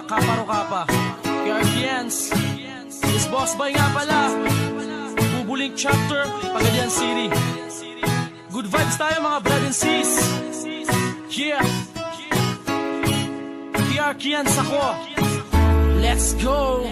kaparo-kapa. Guardians, is Boss Boy nga pala. Bubulink chapter, Pagadian City. Good vibes tayo mga blood and sis. Yeah, Guardians ako. Let's go.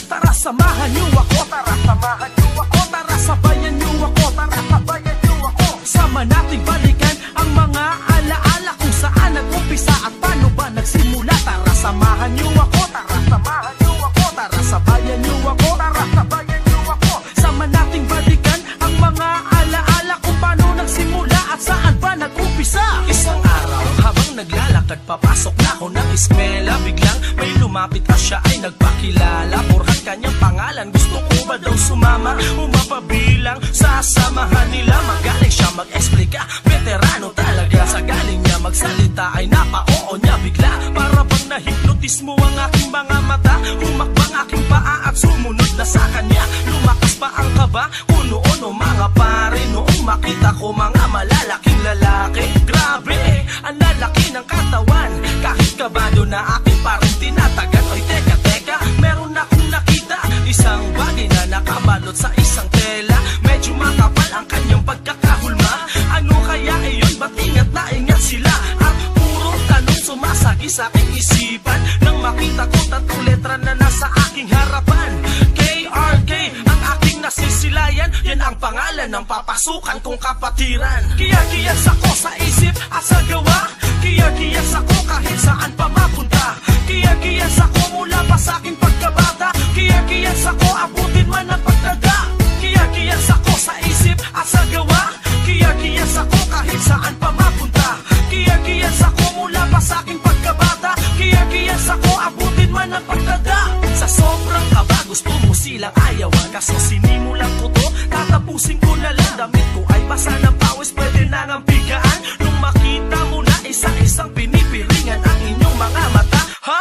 Tara samahan niyo ako, tara samahan niyo ako, tara sabayan niyo ako, tara sabayan niyo ako. Sama nating balikan ang mga alaala kung saan nag-umpisa at paano ba nagsimula. Tara samahan niyo ako, tara samahan niyo ako, tara sabayan niyo ako, tara sabayan niyo ako. Sama nating balikan ang mga alaala kung paano nagsimula at saan ba nag-umpisa. Isang araw habang naglalakad papasok na ako ng eskwela, biglang may lumapit at siya ay nagpakilala. Purhan kanyang pangalan, gusto ko ba daw sumama? Umapabilang sa samahan nila. Magaling siya mag-explika, veterano talaga. Sa galing niya magsalita ay napa-oo niya bigla. Para bang nahipnotis mo ang aking mga mata. Humakbang aking paa at sumunod na sa kanya. Lumakas pa ang kaba, kuno-ono mga pare. Noong makita ko mga malalaking lalaki. Grabe, ang lalaki ng katawan. Kahit kabado na aking parang tinatagan. Oy teka, meron akong nakita. Isang bagay na nakabalot sa isang tela. Medyo makapal ang kanyang pagkakahulma. Ano kaya iyon? Ba't ingat na ingat sila? At puro tanong sumasagi sa aking isipan. Nang makita ko tatlong letra na nasa aking harapan. KRK ang aking nasisilayan. Yan ang pangalan ng papasukan kong kapatiran. Kiyakiyas ako sa isip at sa gawa. Kiyakiyas ako kahit saan pa mapunta. Kiyakiyas ako mula pa sa aking pagkabata. Kiyakiyas ako abutin man ang pagdaga. Kiyakiyas ako sa isip at sa gawa. Kiyakiyas ako kahit saan pa mapunta. Kiyakiyas ako mula pa sa aking pagkabata. Kiyakiyas ako abutin man ang pagdaga. Sa sobrang kaba gusto mo silang ayawan. Kaso sinimulan ko to, tatapusin ko na lang. Damit ko ay basa ng pawis, pwede na ng bigaan. Nung makita mo na isa-isang pinipiringan ang inyong mga mata. Ha?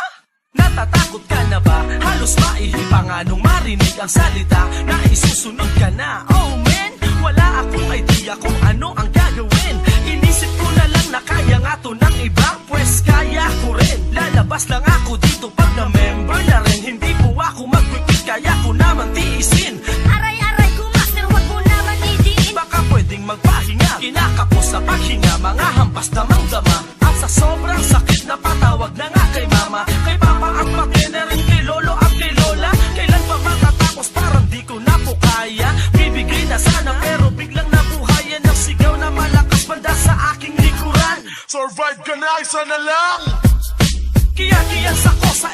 Natatakot ka na ba? Halos maihipa nga nung marinig ang salita na isusunod ka na. Oh man, wala akong idea kung ano ang gagawin. Inisip ko na lang na kaya nga to ng iba. Pues kaya ko rin, lalabas lang ako dito pag na-member na rin. Hindi po ako mag-repeat, kaya ko naman tiisin. Aray-aray ko master, wag mo naman idiin. Baka pwedeng magpahinga, kinakapos sa paghinga, mga hampas damang-dama. At sa sobrang sakit na patawag na nga kay mama, kay papa at pati na rin kay lolo at kay lola. Kailan pa matatapos, parang di ko na po kaya. Bibigay na sana pero biglang nabuhayan ng sigaw na malakas banda sa aking likuran. Survive ka na, isa na lang. Kiyakiyas ako sa